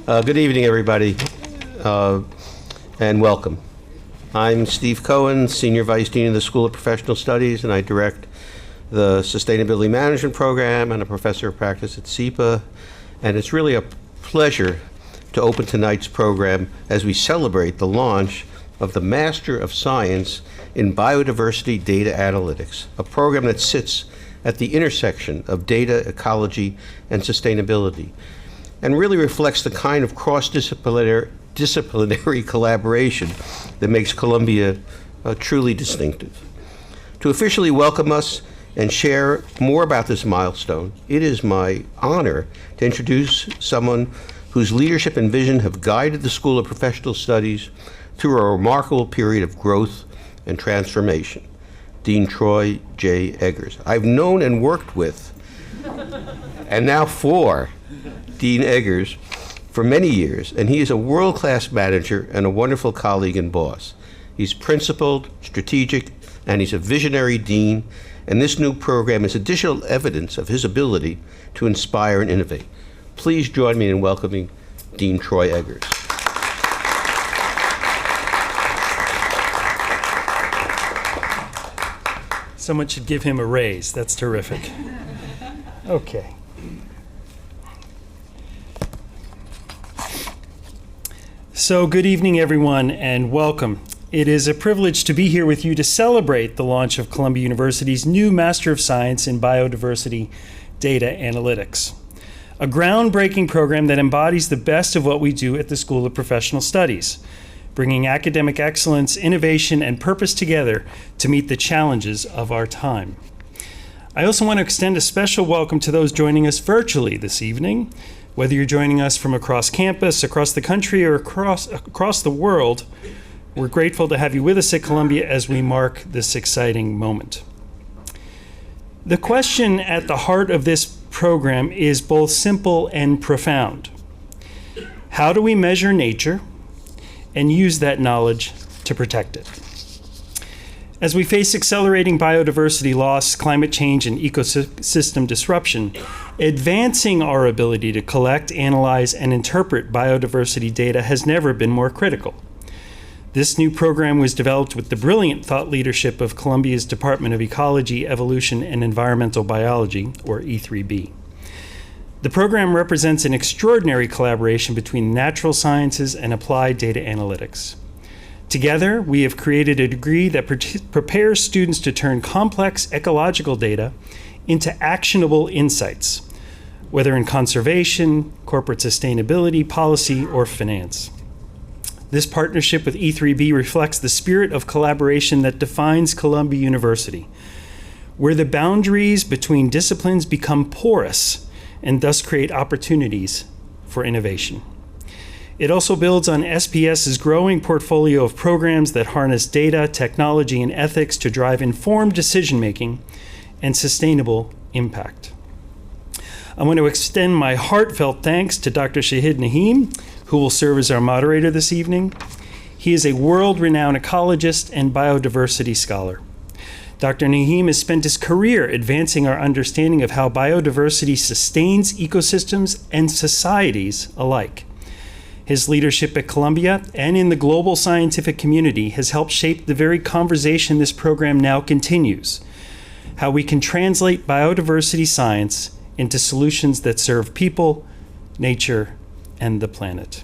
Good evening, everybody, and welcome. I'm Steve Cohen, Senior Vice Dean of the School of Professional Studies, and I direct the Sustainability Management Program and a Professor of Practice at SEPA. And it's really a pleasure to open tonight's program as we celebrate the launch of the Master of Science in Biodiversity Data Analytics, a program that sits at the intersection of data, ecology, and sustainability, and really reflects the kind of cross-disciplinary collaboration that makes Columbia truly distinctive. To officially welcome us and share more about this milestone, it is my honor to introduce someone whose leadership and vision have guided the School of Professional Studies through a remarkable period of growth and transformation, Dean Troy J. Eggers. I've known and worked with, and now for, Dean Eggers for many years, and he is a world-class manager and a wonderful colleague and boss. He's principled, strategic, and he's a visionary dean, and this new program is additional evidence of his ability to inspire and innovate. Please join me in welcoming Dean Troy Eggers. Someone should give him a raise. That's terrific. Okay. So good evening, everyone, and welcome. It is a privilege to be here with you to celebrate the launch of Columbia University's new Master of Science in Biodiversity Data Analytics, a groundbreaking program that embodies the best of what we do at the School of Professional Studies, bringing academic excellence, innovation, and purpose together to meet the challenges of our time. I also want to extend a special welcome to those joining us virtually this evening. Whether you're joining us from across campus, across the country, or across the world, we're grateful to have you with us at Columbia as we mark this exciting moment. The question at the heart of this program is both simple and profound. How do we measure nature and use that knowledge to protect it? As we face accelerating biodiversity loss, climate change, and ecosystem disruption, advancing our ability to collect, analyze, and interpret biodiversity data has never been more critical. This new program was developed with the brilliant thought leadership of Columbia's Department of Ecology, Evolution, and Environmental Biology, or E3B. The program represents an extraordinary collaboration between natural sciences and applied data analytics. Together, we have created a degree that prepares students to turn complex ecological data into actionable insights, whether in conservation, corporate sustainability, policy, or finance. This partnership with E3B reflects the spirit of collaboration that defines Columbia University, where the boundaries between disciplines become porous and thus create opportunities for innovation. It also builds on SPS's growing portfolio of programs that harness data, technology, and ethics to drive informed decision-making and sustainable impact. I want to extend my heartfelt thanks to Dr. Shahid Naeem, who will serve as our moderator this evening. He is a world-renowned ecologist and biodiversity scholar. Dr. Naeem has spent his career advancing our understanding of how biodiversity sustains ecosystems and societies alike. His leadership at Columbia and in the global scientific community has helped shape the very conversation this program now continues: how we can translate biodiversity science into solutions that serve people, nature, and the planet.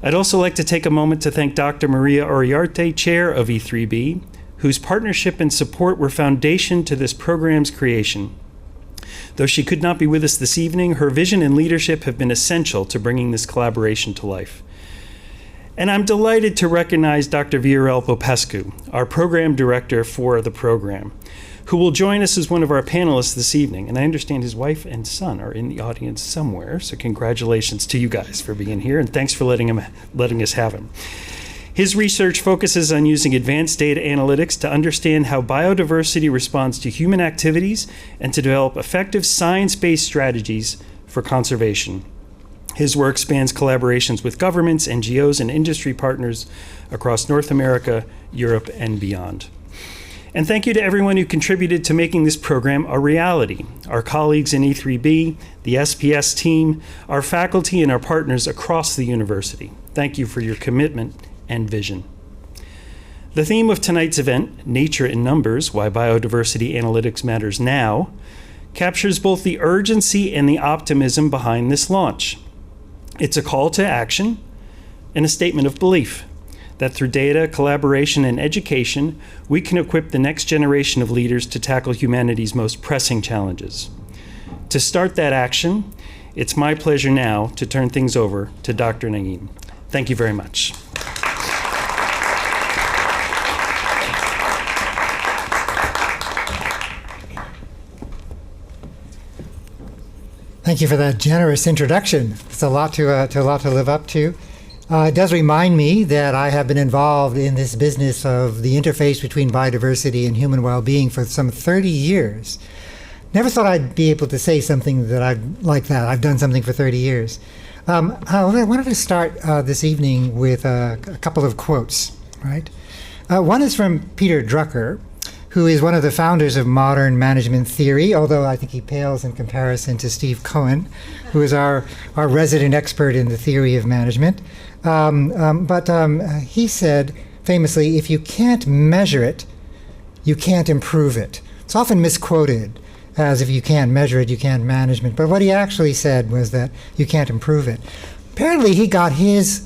I'd also like to take a moment to thank Dr. Maria Uriarte, Chair of E3B, whose partnership and support were foundation to this program's creation. Though she could not be with us this evening, her vision and leadership have been essential to bringing this collaboration to life. And I'm delighted to recognize Dr. Viorel Popescu, our program director for the program, who will join us as one of our panelists this evening. And I understand his wife and son are in the audience somewhere, so congratulations to you guys for being here, and thanks for letting us have him. His research focuses on using advanced data analytics to understand how biodiversity responds to human activities and to develop effective science-based strategies for conservation. His work spans collaborations with governments, NGOs, and industry partners across North America, Europe, and beyond. And thank you to everyone who contributed to making this program a reality. Our colleagues in E3B, the SPS team, our faculty, and our partners across the university. Thank you for your commitment and vision. The theme of tonight's event, Nature in Numbers, Why Biodiversity Analytics Matters Now, captures both the urgency and the optimism behind this launch. It's a call to action and a statement of belief that through data, collaboration, and education, we can equip the next generation of leaders to tackle humanity's most pressing challenges. To start that action, it's my pleasure now to turn things over to Dr. Naeem. Thank you very much. Thank you for that generous introduction. It's a lot to live up to. It does remind me that I have been involved in this business of the interface between biodiversity and human well-being for some 30 years. Never thought I'd be able to say something like that. I've done something for 30 years. I wanted to start this evening with a couple of quotes. Right? One is from Peter Drucker, who is one of the founders of modern management theory, although I think he pales in comparison to Steve Cohen, who is our resident expert in the theory of management. But he said famously, if you can't measure it, you can't improve it. It's often misquoted as if you can't measure it, you can't management. But what he actually said was that you can't improve it. Apparently, he got his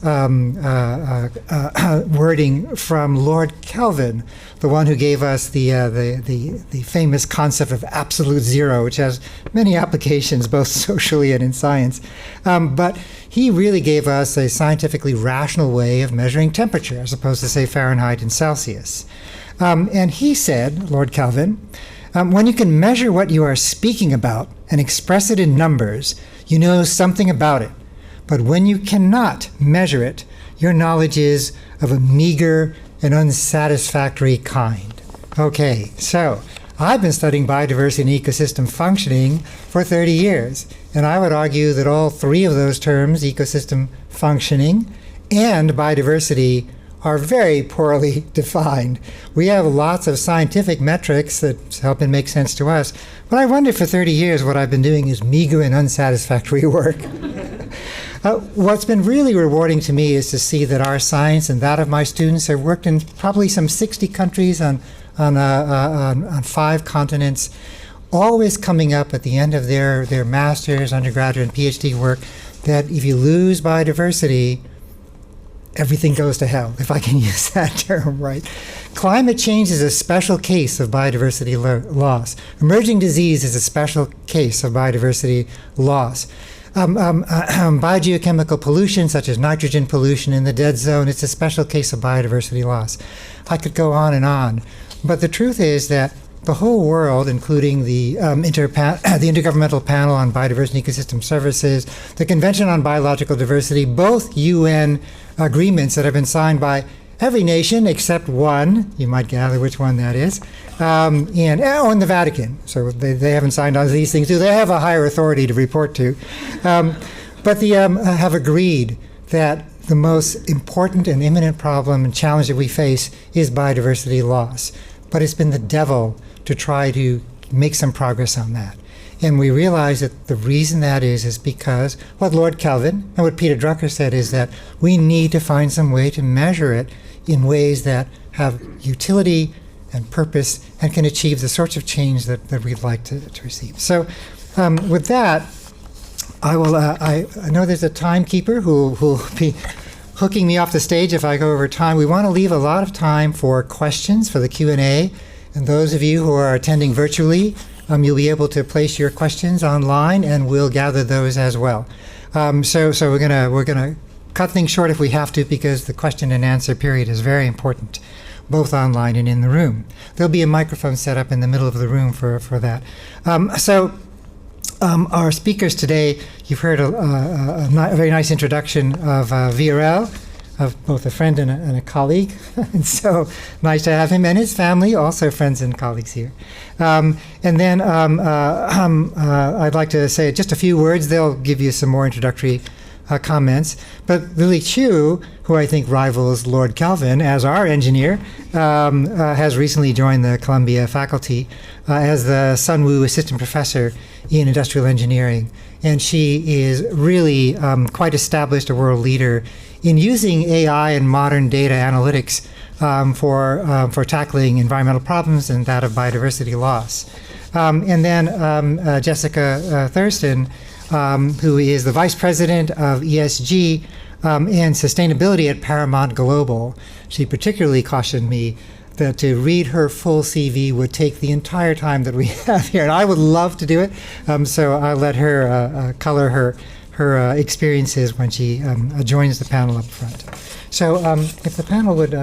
wording from Lord Kelvin, the one who gave us the famous concept of absolute zero, which has many applications, both socially and in science. But he really gave us a scientifically rational way of measuring temperature, as opposed to, say, Fahrenheit and Celsius. And he said, Lord Kelvin, when you can measure what you are speaking about and express it in numbers, you know something about it. But when you cannot measure it, your knowledge is of a meager and unsatisfactory kind. Okay, so I've been studying biodiversity and ecosystem functioning for 30 years, and I would argue that all three of those terms, ecosystem functioning and biodiversity, are very poorly defined. We have lots of scientific metrics that help and make sense to us, but I wonder for 30 years what I've been doing is meager and unsatisfactory work. What's been really rewarding to me is to see that our science and that of my students have worked in probably some 60 countries on 5 continents, always coming up at the end of their master's, undergraduate, and PhD work that if you lose biodiversity, everything goes to hell, if I can use that term right. Climate change is a special case of biodiversity loss. Emerging disease is a special case of biodiversity loss. Biogeochemical pollution, such as nitrogen pollution in the dead zone, it's a special case of biodiversity loss. I could go on, but the truth is that the whole world, including the Intergovernmental Panel on Biodiversity and Ecosystem Services, the Convention on Biological Diversity, both UN agreements that have been signed by every nation except one, you might gather which one that is, and the Vatican. So they haven't signed on these things too. They have a higher authority to report to. But they have agreed that the most important and imminent problem and challenge that we face is biodiversity loss. But it's been the devil to try to make some progress on that. And we realize that the reason that is because what Lord Kelvin and what Peter Drucker said is that we need to find some way to measure it in ways that have utility and purpose and can achieve the sorts of change that we'd like to receive. So with that, I know there's a timekeeper who will be hooking me off the stage if I go over time. We want to leave a lot of time for questions, for the Q&A. And those of you who are attending virtually, you'll be able to place your questions online, and we'll gather those as well. So we're gonna cut things short if we have to, because the question and answer period is very important, both online and in the room. There'll be a microphone set up in the middle of the room for that. Our speakers today, you've heard a very nice introduction of VRL, of both a friend and a colleague. And so nice to have him and his family, also friends and colleagues here. And then I'd like to say just a few words. They'll give you some more introductory comments. But Lily Chu, who I think rivals Lord Kelvin as our engineer, has recently joined the Columbia faculty as the Sunwoo Assistant Professor in Industrial Engineering. And she is really quite established, a world leader in using AI and modern data analytics for tackling environmental problems and that of biodiversity loss. And then Jessica Thurston, who is the Vice President of ESG and Sustainability at Paramount Global. She particularly cautioned me that to read her full CV would take the entire time that we have here, and I would love to do it. So I'll let her color her experiences when she joins the panel up front. So if the panel would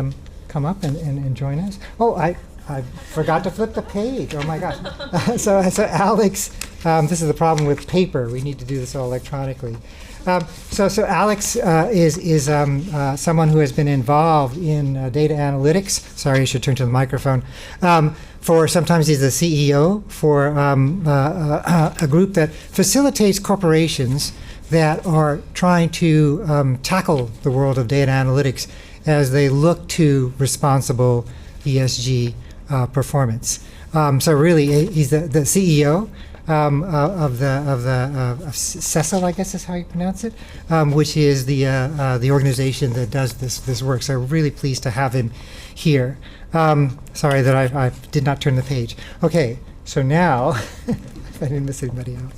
come up and join us. Oh, I forgot to flip the page. Oh my gosh. So Alex, this is the problem with paper. We need to do this all electronically. So Alex is someone who has been involved in data analytics. Sorry, I should turn to the microphone. For sometimes he's the CEO for a group that facilitates corporations that are trying to tackle the world of data analytics as they look to responsible ESG performance. So really, he's the CEO of CECIL, I guess is how you pronounce it, which is the organization that does this work. So really pleased to have him here. Sorry that I did not turn the page. Okay, so now, if I didn't miss anybody out.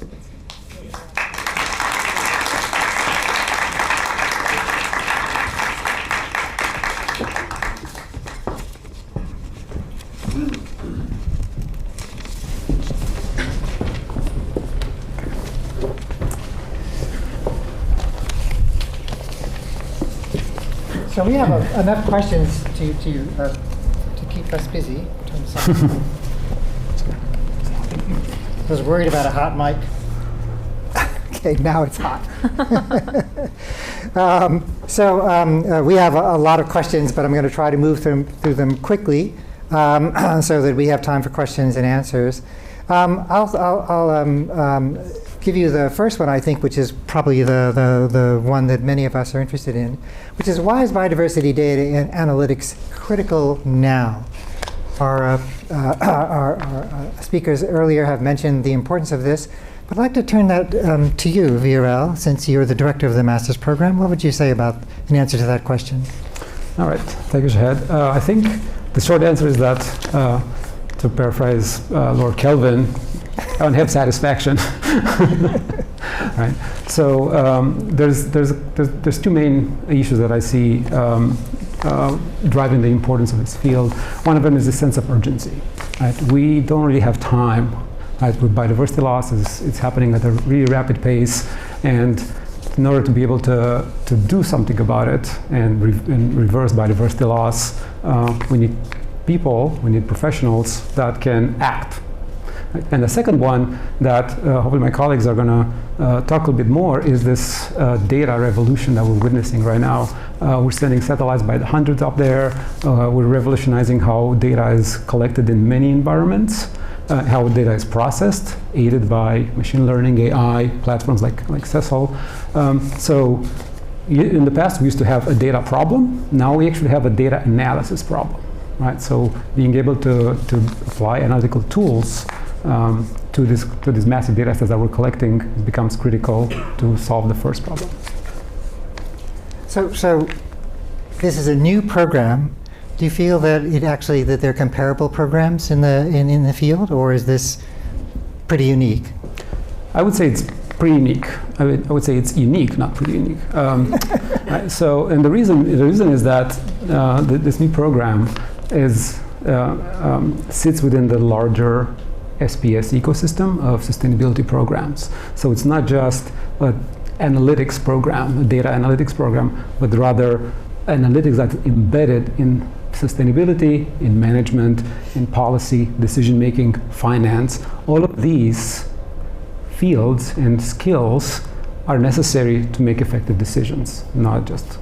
So we have enough questions to keep us busy. I was worried about a hot mic. Okay, now it's hot. We have a lot of questions, but I'm going to try to move through them quickly so that we have time for questions and answers. I'll give you the first one, I think, which is probably the one that many of us are interested in, which is why is biodiversity data and analytics critical now? Our speakers earlier have mentioned the importance of this, but I'd like to turn that to you, Virel, since you're the director of the master's program. What would you say about an answer to that question? All right, thank you, Shahid. I think the short answer is that, to paraphrase Lord Kelvin, I don't have satisfaction. Right. So there's two main issues that I see driving the importance of this field. One of them is the sense of urgency. Right? We don't really have time. Right? With biodiversity loss, it's happening at a really rapid pace, and in order to be able to do something about it and reverse biodiversity loss, we need people, we need professionals that can act. And the second one that hopefully my colleagues are going to talk a little bit more is this data revolution that we're witnessing right now. We're sending satellites by the hundreds up there. We're revolutionizing how data is collected in many environments, how data is processed, aided by machine learning, AI, platforms like CECIL. So in the past, we used to have a data problem. Now we actually have a data analysis problem. Right? So being able to apply analytical tools to these massive data sets that we're collecting becomes critical to solve the first problem. So this is a new program. Do you feel that that there are comparable programs in the field, or is this pretty unique? I would say it's pretty unique. I would say it's unique, not pretty unique. Right? So, and the reason is that this new program sits within the larger SPS ecosystem of sustainability programs. So it's not just an analytics program, a data analytics program, but rather analytics that's embedded in sustainability, in management, in policy, decision-making, finance. All of these fields and skills are necessary to make effective decisions, not just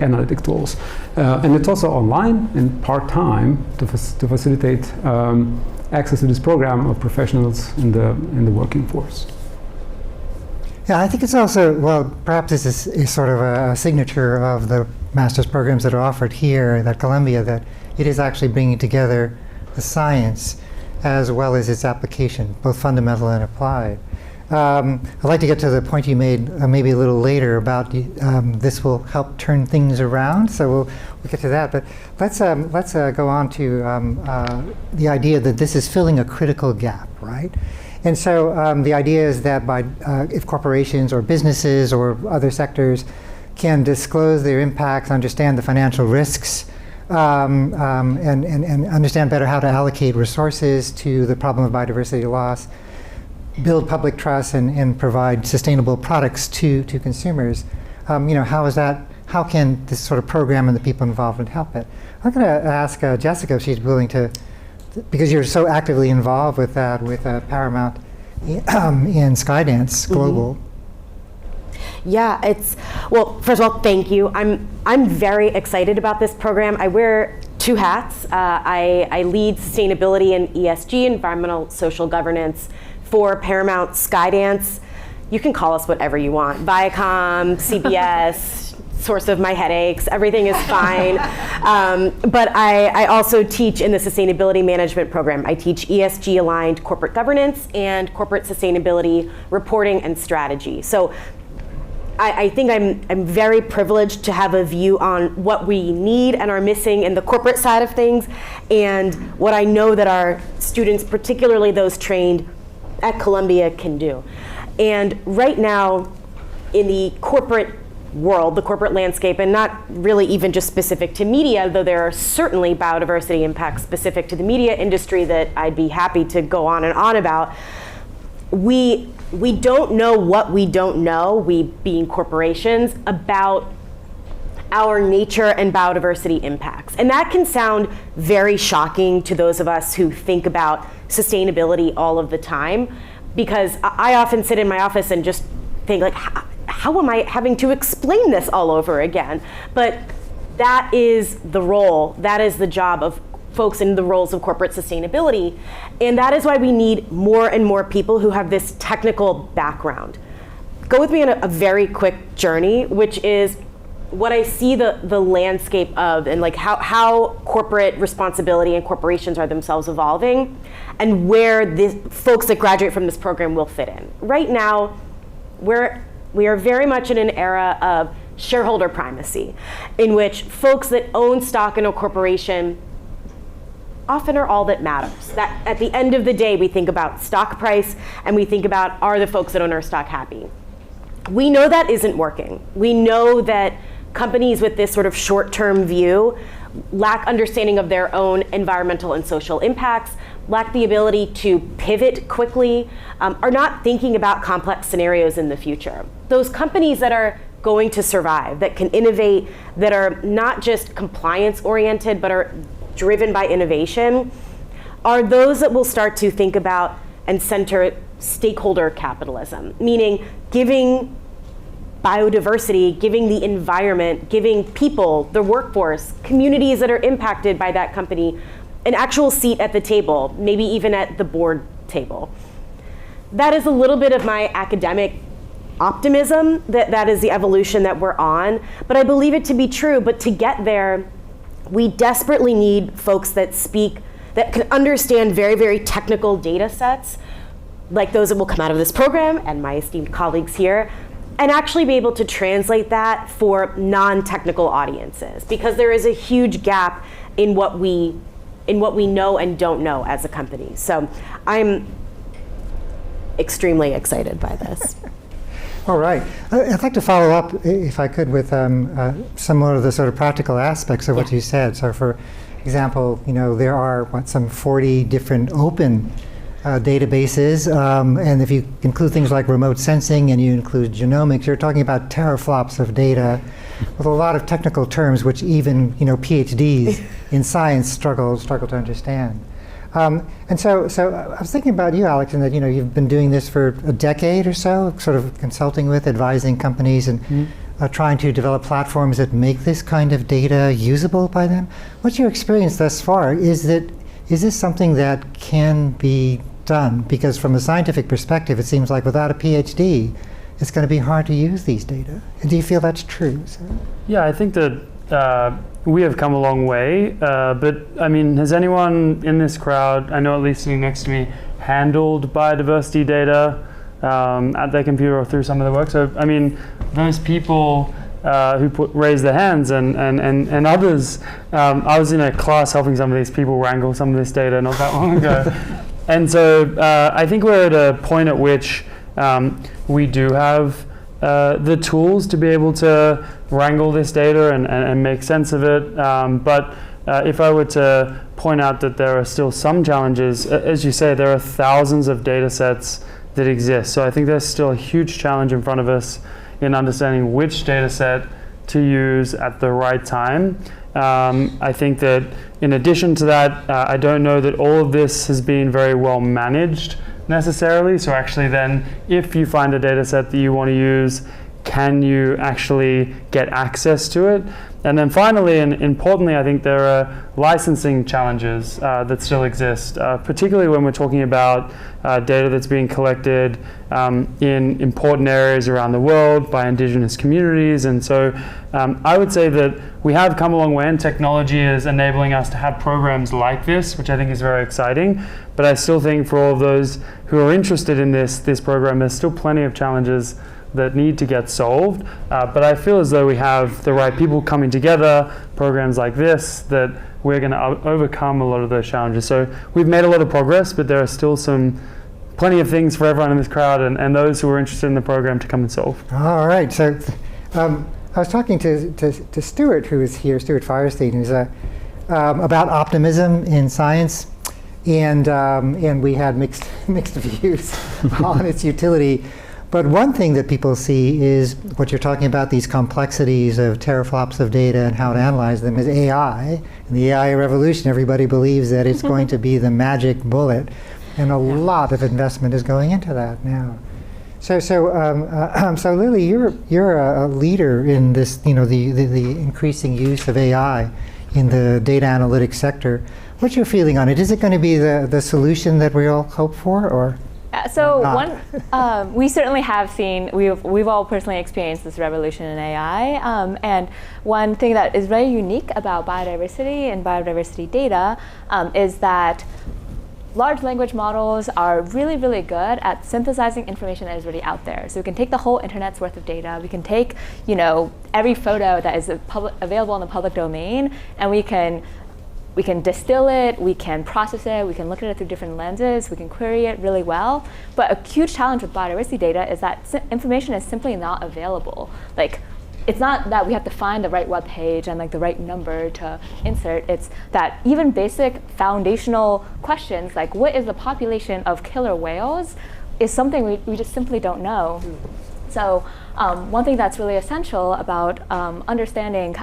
analytic tools. And it's also online and part-time to facilitate access to this program of professionals in the working force. Yeah, I think it's also, well, perhaps this is sort of a signature of the master's programs that are offered here at Columbia, that it is actually bringing together the science as well as its application, both fundamental and applied. I'd like to get to the point you made maybe a little later about this will help turn things around, so we'll get to that. But let's go on to the idea that this is filling a critical gap, right? And so the idea is that if corporations or businesses or other sectors can disclose their impacts, understand the financial risks, and understand better how to allocate resources to the problem of biodiversity loss, build public trust, and provide sustainable products to consumers, how can this sort of program and the people involved would help it? I'm going to ask Jessica if she's willing to, because you're so actively involved with that, with Paramount in Skydance Global. Yeah, well, first of all, thank you. I'm very excited about this program. I wear two hats. I lead sustainability and ESG, environmental social governance, for Paramount Skydance. You can call us whatever you want. Viacom, CBS, source of my headaches, everything is fine. But I also teach in the sustainability management program. I teach ESG aligned corporate governance and corporate sustainability reporting and strategy. So I think I'm very privileged to have a view on what we need and are missing in the corporate side of things, and what I know that our students, particularly those trained at Columbia, can do. And right now, in the corporate world, the corporate landscape, and not really even just specific to media, though there are certainly biodiversity impacts specific to the media industry that I'd be happy to go on and on about, we don't know what we don't know, we being corporations, about our nature and biodiversity impacts. And that can sound very shocking to those of us who think about sustainability all of the time, because I often sit in my office and just think, like, how am I having to explain this all over again? But that is the role, that is the job of folks in the roles of corporate sustainability. And that is why we need more and more people who have this technical background. Go with me on a very quick journey, which is what I see the landscape of, and like how corporate responsibility and corporations are themselves evolving, and where the folks that graduate from this program will fit in. Right now, we are very much in an era of shareholder primacy, in which folks that own stock in a corporation often are all that matters. That at the end of the day, we think about stock price, and we think about, are the folks that own our stock happy? We know that isn't working. We know that companies with this sort of short-term view lack understanding of their own environmental and social impacts, lack the ability to pivot quickly, are not thinking about complex scenarios in the future. Those companies that are going to survive, that can innovate, that are not just compliance-oriented, but are driven by innovation, are those that will start to think about and center stakeholder capitalism, meaning giving biodiversity, giving the environment, giving people, the workforce, communities that are impacted by that company, an actual seat at the table, maybe even at the board table. That is a little bit of my academic optimism, that is the evolution that we're on, but I believe it to be true. But to get there, we desperately need folks that speak, that can understand very, very technical data sets, like those that will come out of this program and my esteemed colleagues here, and actually be able to translate that for non-technical audiences, because there is a huge gap in what we know and don't know as a company. So I'm extremely excited by this. All right. I'd like to follow up, if I could, with some more of the sort of practical aspects of what you said. So for example, there are, some 40 different open databases, and if you include things like remote sensing and you include genomics, you're talking about teraflops of data with a lot of technical terms which even PhDs in science struggle to understand. And so I was thinking about you, Alex, and that you've been doing this for a decade or so, sort of consulting with, advising companies, and trying to develop platforms that make this kind of data usable by them. What's your experience thus far? Is this something that can be done? Because from a scientific perspective, it seems like without a PhD, it's going to be hard to use these data. Do you feel that's true? Yeah, I think that we have come a long way, but I mean, has anyone in this crowd, I know at least sitting next to me, handled biodiversity data at their computer or through some of the work? So, I mean, those people who raised their hands and others, I was in a class helping some of these people wrangle some of this data not that long ago. And so I think we're at a point at which we do have the tools to be able to wrangle this data and make sense of it. But if I were to point out that there are still some challenges, as you say, there are thousands of data sets that exist. So I think there's still a huge challenge in front of us in understanding which data set to use at the right time. I think that in addition to that, I don't know that all of this has been very well managed necessarily. So actually then, if you find a data set that you want to use, can you actually get access to it? And then finally, and importantly, I think there are licensing challenges that still exist, particularly when we're talking about data that's being collected in important areas around the world by indigenous communities. And so I would say that we have come a long way, and technology is enabling us to have programs like this, which I think is very exciting. But I still think for all of those who are interested in this program, there's still plenty of challenges that need to get solved. But I feel as though we have the right people coming together, programs like this, that we're going to overcome a lot of those challenges. So we've made a lot of progress, but there are still plenty of things for everyone in this crowd and those who are interested in the program to come and solve. All right. So I was talking to Stuart, who is here, Stuart Firestein, who's about optimism in science. And we had mixed views on its utility. But one thing that people see is what you're talking about, these complexities of teraflops of data and how to analyze them, is AI. In the AI revolution, everybody believes that it's going to be the magic bullet. And a lot of investment is going into that now. So Lily, you're a leader in this, the increasing use of AI in the data analytics sector. What's your feeling on it? Is it going to be the solution that we all hope for, or? So we certainly have seen, we've all personally experienced this revolution in AI. And one thing that is very unique about biodiversity and biodiversity data is that large language models are really, really good at synthesizing information that is already out there. So we can take the whole internet's worth of data. We can take, every photo that is available in the public domain, and we can distill it, we can process it, we can look at it through different lenses, we can query it really well. But a huge challenge with biodiversity data is that information is simply not available. It's not that we have to find the right web page and the right number to insert. It's that even basic foundational questions like what is the population of killer whales is something we just simply don't know. So one thing that's really essential about understanding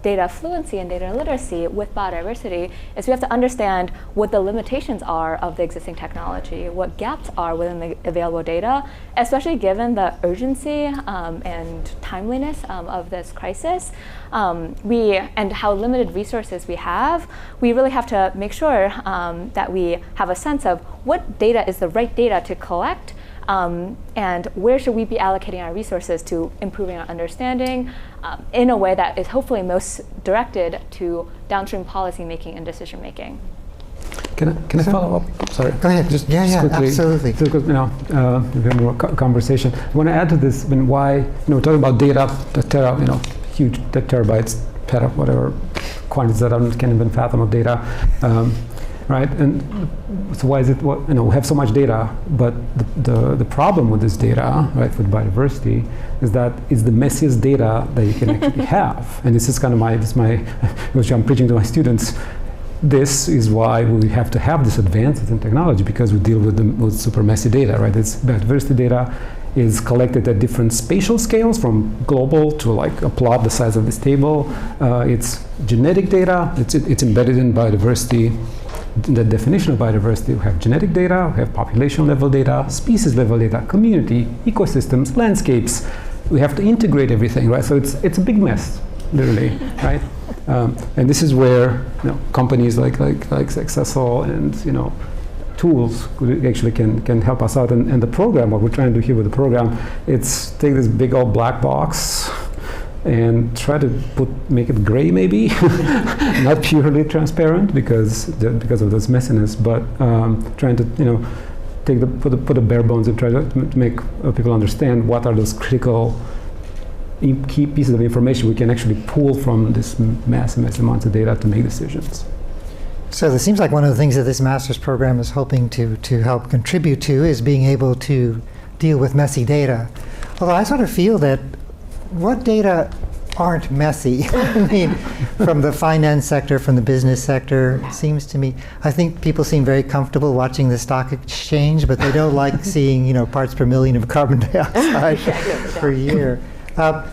data fluency and data literacy with biodiversity is we have to understand what the limitations are of the existing technology, what gaps are within the available data, especially given the urgency and timeliness of this crisis. And how limited resources we have, we really have to make sure that we have a sense of what data is the right data to collect, and where should we be allocating our resources to improving our understanding in a way that is hopefully most directed to downstream policy making and decision making. Can I follow up? Sorry. Go ahead. Just quickly, absolutely. We have more conversation. I want to add to this. Why we're talking about data, huge terabytes, whatever quantities that I can't even fathom of data. Right, and so why is it? We have so much data, but the problem with this data, right, with biodiversity, is that it's the messiest data that you can actually have. And this is kind of which I'm preaching to my students. This is why we have to have this advances in technology, because we deal with super messy data, right? It's biodiversity data is collected at different spatial scales, from global to a plot the size of this table. It's genetic data. It's embedded in biodiversity. The definition of biodiversity, we have genetic data, we have population level data, species level data, community, ecosystems, landscapes. We have to integrate everything, right? So it's a big mess, literally, right? And this is where companies like Successful and tools actually can help us out. And the program, what we're trying to do here with the program, it's take this big old black box and try to make it gray, maybe, not purely transparent because of this messiness, but trying to put the bare bones and try to make people understand what are those critical key pieces of information we can actually pull from this massive amounts of data to make decisions. So it seems like one of the things that this master's program is hoping to help contribute to is being able to deal with messy data. Although I sort of feel that what data aren't messy? I mean, from the finance sector, from the business sector, it seems to me, I think people seem very comfortable watching the stock exchange, but they don't like seeing, parts per million of carbon dioxide per year. But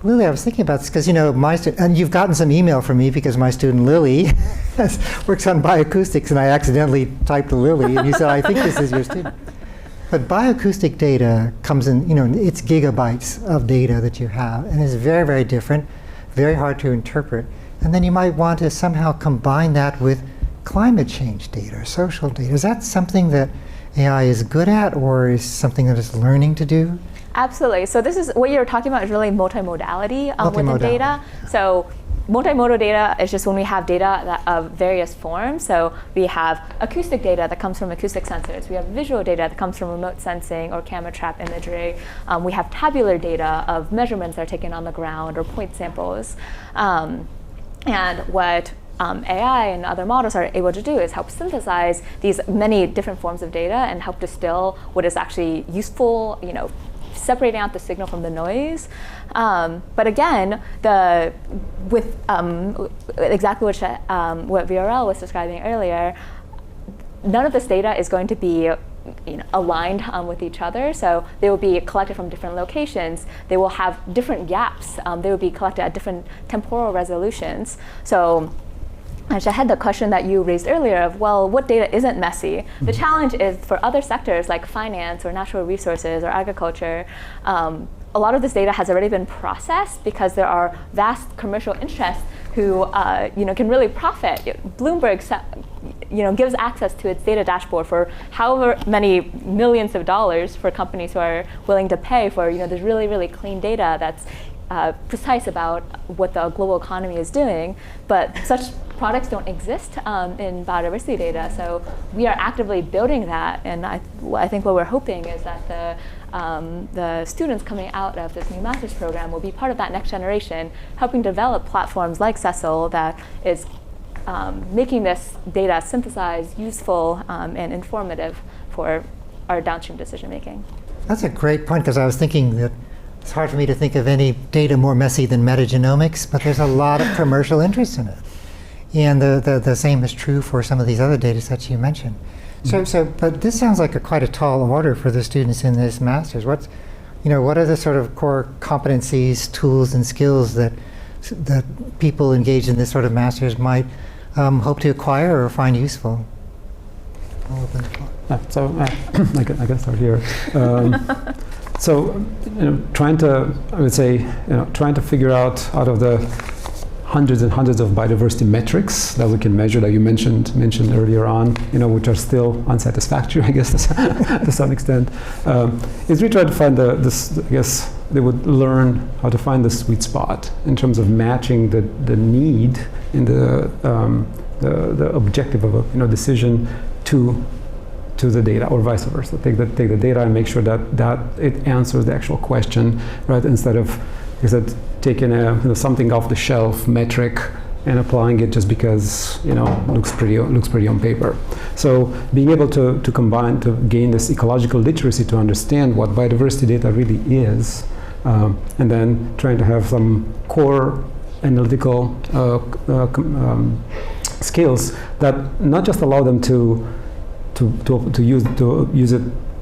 Lily, I was thinking about this because, my and you've gotten some email from me because my student Lily works on bioacoustics, and I accidentally typed Lily, and you said, I think this is your student. But bioacoustic data comes in, it's gigabytes of data that you have, and it's very, very different, very hard to interpret. And then you might want to somehow combine that with climate change data, social data. Is that something that AI is good at, or is something that it's learning to do? Absolutely. So this is what you're talking about is really multimodality within data. So multimodal data is just when we have data of various forms. So we have acoustic data that comes from acoustic sensors. We have visual data that comes from remote sensing or camera trap imagery. We have tabular data of measurements that are taken on the ground or point samples. And what AI and other models are able to do is help synthesize these many different forms of data and help distill what is actually useful, separating out the signal from the noise. But again, with exactly what VRL was describing earlier, none of this data is going to be aligned with each other. So they will be collected from different locations. They will have different gaps. They will be collected at different temporal resolutions. So Shahid, the question that you raised earlier of, well, what data isn't messy? The challenge is for other sectors like finance or natural resources or agriculture, a lot of this data has already been processed because there are vast commercial interests who can really profit. Bloomberg gives access to its data dashboard for however many millions of dollars for companies who are willing to pay for this really, really clean data that's precise about what the global economy is doing, but such products don't exist in biodiversity data. So we are actively building that, and I think what we're hoping is that the students coming out of this new master's program will be part of that next generation, helping develop platforms like Cecil that is making this data synthesized, useful, and informative for our downstream decision making. That's a great point, because I was thinking that it's hard for me to think of any data more messy than metagenomics, but there's a lot of commercial interest in it. And the same is true for some of these other data sets you mentioned. But this sounds like quite a tall order for the students in this master's. What are the sort of core competencies, tools, and skills that people engaged in this sort of master's might hope to acquire or find useful? I can start here. Trying to figure out of the hundreds and hundreds of biodiversity metrics that we can measure that you mentioned earlier on, which are still unsatisfactory, I guess, to some extent, is we try to find they would learn how to find the sweet spot in terms of matching the need in the objective of a decision to the data, or vice versa. Take the data and make sure that it answers the actual question, right? Instead of taking something off the shelf metric and applying it just because looks pretty on paper. So being able to combine, to gain this ecological literacy to understand what biodiversity data really is, and then trying to have some core analytical skills that not just allow them to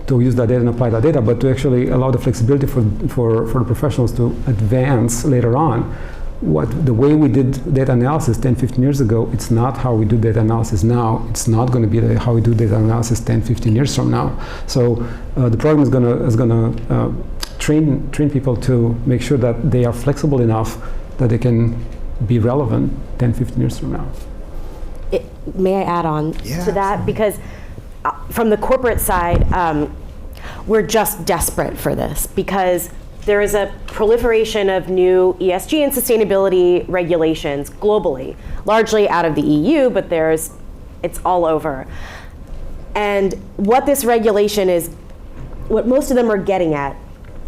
use that data and apply that data, but to actually allow the flexibility for the professionals to advance later on. The way we did data analysis 10, 15 years ago, it's not how we do data analysis now. It's not going to be how we do data analysis 10, 15 years from now. So the program is going to train people to make sure that they are flexible enough that they can be relevant 10, 15 years from now. may I add on to that? Because from the corporate side, we're just desperate for this because there is a proliferation of new ESG and sustainability regulations globally, largely out of the EU, but it's all over. And what this regulation is, what most of them are getting at,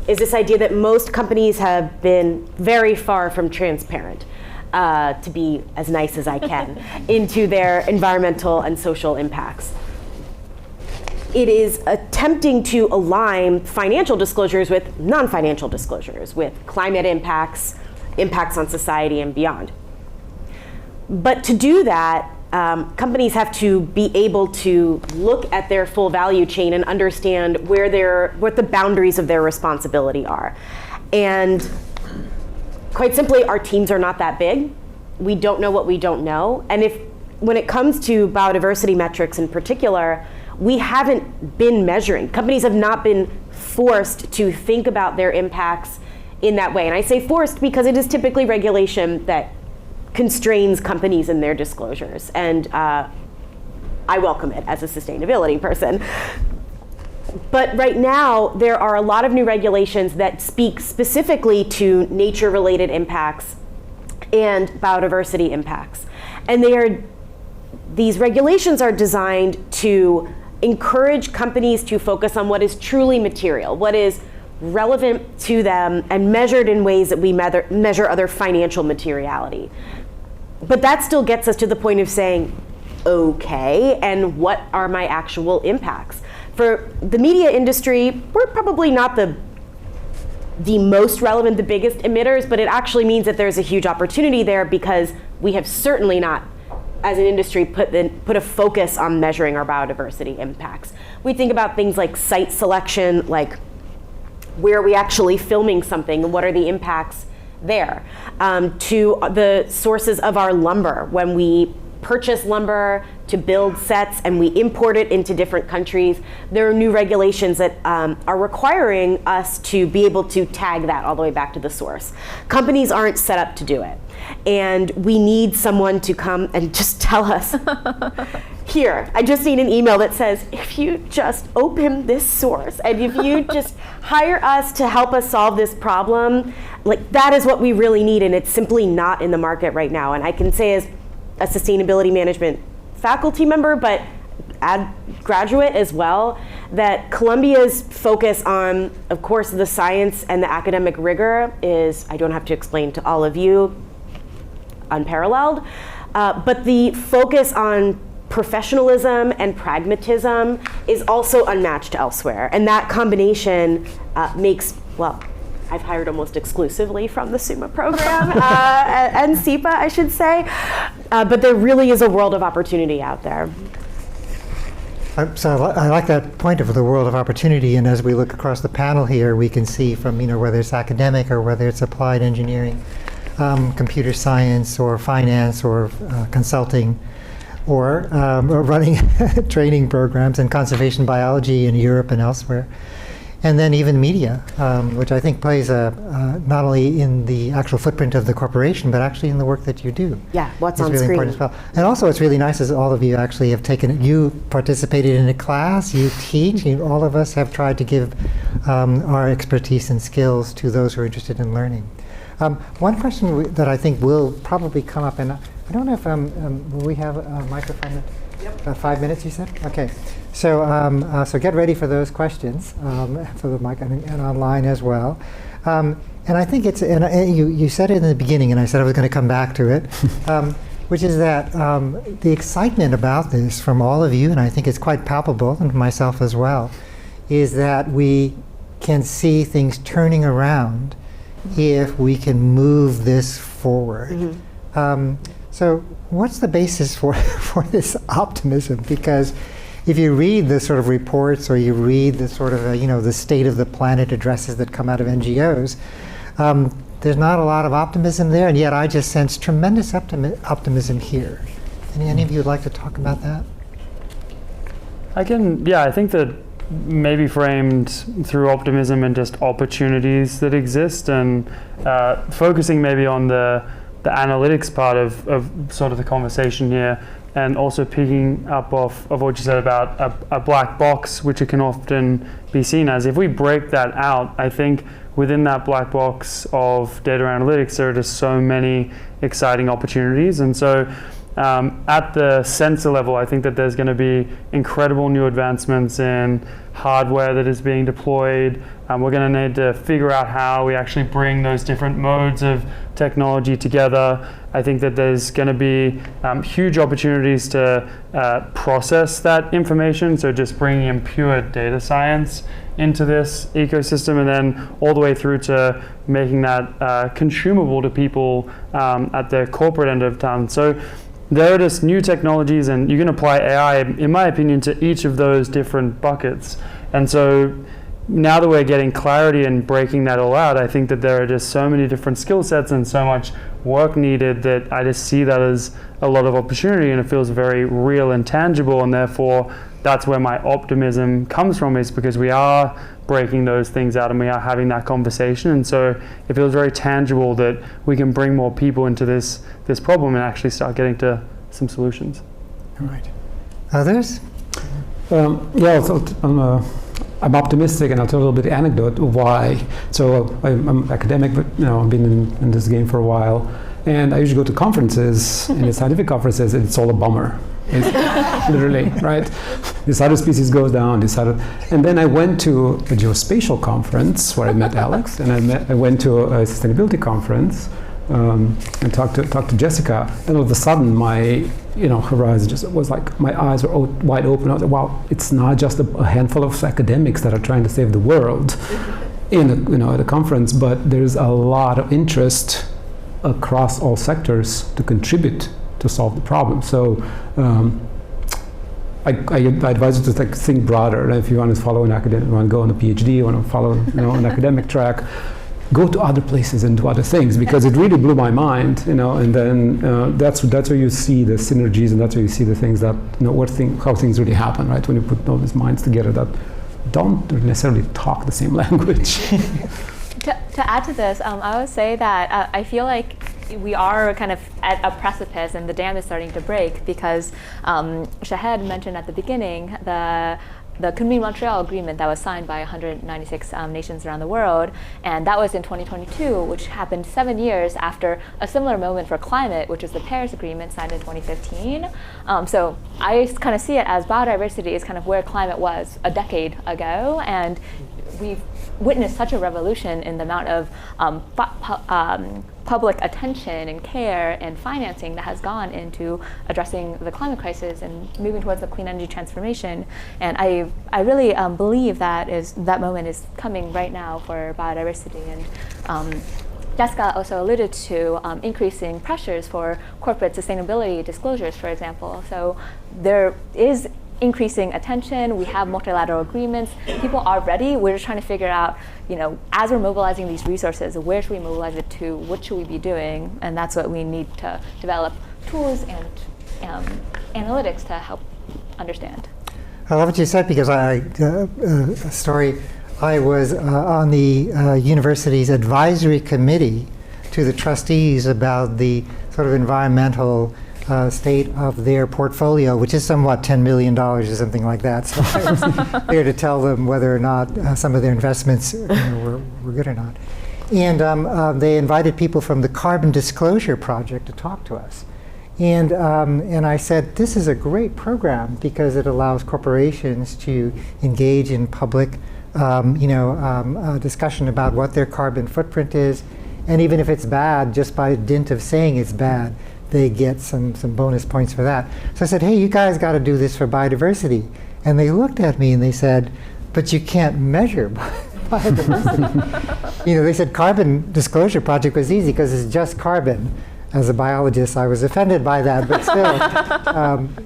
is this idea that most companies have been very far from transparent, to be as nice as I can, into their environmental and social impacts. It is attempting to align financial disclosures with non-financial disclosures, with climate impacts, impacts on society and beyond. But to do that, companies have to be able to look at their full value chain and understand what the boundaries of their responsibility are. And quite simply, our teams are not that big. We don't know what we don't know. And when it comes to biodiversity metrics in particular, we haven't been measuring. Companies have not been forced to think about their impacts in that way. And I say forced because it is typically regulation that constrains companies in their disclosures. And I welcome it as a sustainability person. But right now, there are a lot of new regulations that speak specifically to nature-related impacts and biodiversity impacts. And these regulations are designed to encourage companies to focus on what is truly material, what is relevant to them and measured in ways that we measure other financial materiality. But that still gets us to the point of saying, okay, and what are my actual impacts? For the media industry, we're probably not the most relevant, the biggest emitters, but it actually means that there's a huge opportunity there because we have certainly not, as an industry, put a focus on measuring our biodiversity impacts. We think about things like site selection, like where are we actually filming something and what are the impacts there, to the sources of our lumber. When we purchase lumber to build sets and we import it into different countries, there are new regulations that are requiring us to be able to tag that all the way back to the source. Companies aren't set up to do it. And we need someone to come and just tell us, here, I just need an email that says, if you just open this source and if you just hire us to help us solve this problem, like that is what we really need, and it's simply not in the market right now. And I can say as a sustainability management faculty member, but graduate as well, that Columbia's focus on, of course, the science and the academic rigor is, I don't have to explain to all of you, unparalleled. But the focus on professionalism and pragmatism is also unmatched elsewhere. And that combination makes, well, I've hired almost exclusively from the SUMA program and SEPA, I should say. But there really is a world of opportunity out there. So I like that point of the world of opportunity, and as we look across the panel here, we can see from whether it's academic or whether it's applied engineering, computer science or finance or consulting, or running training programs in conservation biology in Europe and elsewhere. And then even media, which I think plays not only in the actual footprint of the corporation, but actually in the work that you do. Yeah, what's on really screen. Important as well. And also what's really nice is all of you actually have you participated in a class, you teach, all of us have tried to give our expertise and skills to those who are interested in learning. One question that I think will probably come up, and I don't know if will we have a microphone? Yep. 5 minutes, you said? Okay. So, so get ready for those questions for the mic and online as well. And I think it's, and you said it in the beginning, and I said I was going to come back to it, which is that the excitement about this from all of you, and I think it's quite palpable, and myself as well, is that we can see things turning around if we can move this forward. Mm-hmm. So what's the basis for this optimism? Because if you read the sort of reports, or you read the sort of the state of the planet addresses that come out of NGOs, there's not a lot of optimism there, and yet I just sense tremendous optimism here. Any of you would like to talk about that? I think that maybe framed through optimism and just opportunities that exist, and focusing maybe on the analytics part of sort of the conversation here. and also picking up off of what you said about a black box, which it can often be seen as. If we break that out, I think within that black box of data analytics, there are just so many exciting opportunities. And so at the sensor level, I think that there's going to be incredible new advancements in hardware that is being deployed. We're going to need to figure out how we actually bring those different modes of technology together. I think that there's going to be huge opportunities to process that information, so just bringing in pure data science into this ecosystem, and then all the way through to making that consumable to people at the corporate end of town. So there are just new technologies, and you can apply AI, in my opinion, to each of those different buckets. And so now that we're getting clarity and breaking that all out, I think that there are just so many different skill sets and so much work needed that I just see that as a lot of opportunity, and it feels very real and tangible, and therefore that's where my optimism comes from, is because we are breaking those things out and we are having that conversation. And so it feels very tangible that we can bring more people into this problem and actually start getting to some solutions. All right. Others? I'm optimistic, and I'll tell a little bit of anecdote of why. So I'm academic, but I've been in this game for a while, and I usually go to conferences, and the scientific conferences, and it's all a bummer. It's literally, right? This other species goes down, and then I went to a geospatial conference where I met Alex, and I went to a sustainability conference and talked to Jessica, and all of a sudden my horizon just was like, my eyes were wide open. I was like, wow, it's not just a handful of academics that are trying to save the world at a conference, but there's a lot of interest across all sectors to contribute to solve the problem. So I advise you to think broader. If you want to follow an academic, you want to go on a PhD, you want to follow an academic track, go to other places and do other things, because it really blew my mind, and then that's where you see the synergies, and that's where you see the things that, how things really happen, right? When you put all these minds together that don't necessarily talk the same language. To add to this, I would say that I feel like we are kind of at a precipice, and the dam is starting to break, because Shahid mentioned at the beginning the Kunming-Montreal Agreement that was signed by 196 nations around the world, and that was in 2022, which happened 7 years after a similar moment for climate, which is the Paris Agreement signed in 2015. So I kind of see it as biodiversity is kind of where climate was a decade ago, and we've witnessed such a revolution in the amount of public attention and care and financing that has gone into addressing the climate crisis and moving towards the clean energy transformation. And I really believe that moment is coming right now for biodiversity. And Jessica also alluded to increasing pressures for corporate sustainability disclosures, for example. So there is increasing attention. We have multilateral agreements. People are ready. We're just trying to figure out, as we're mobilizing these resources, where should we mobilize it to? What should we be doing? And that's what we need to develop tools and analytics to help understand. I love what you said, because a story. I was on the university's advisory committee to the trustees about the sort of environmental state of their portfolio, which is somewhat $10 million or something like that. So I was there to tell them whether or not some of their investments were good or not. And they invited people from the Carbon Disclosure Project to talk to us. And I said, this is a great program because it allows corporations to engage in public discussion about what their carbon footprint is. And even if it's bad, just by dint of saying it's bad, they get some bonus points for that. So I said, hey, you guys got to do this for biodiversity. And they looked at me and they said, but you can't measure biodiversity. They said Carbon Disclosure Project was easy because it's just carbon. As a biologist, I was offended by that, but still.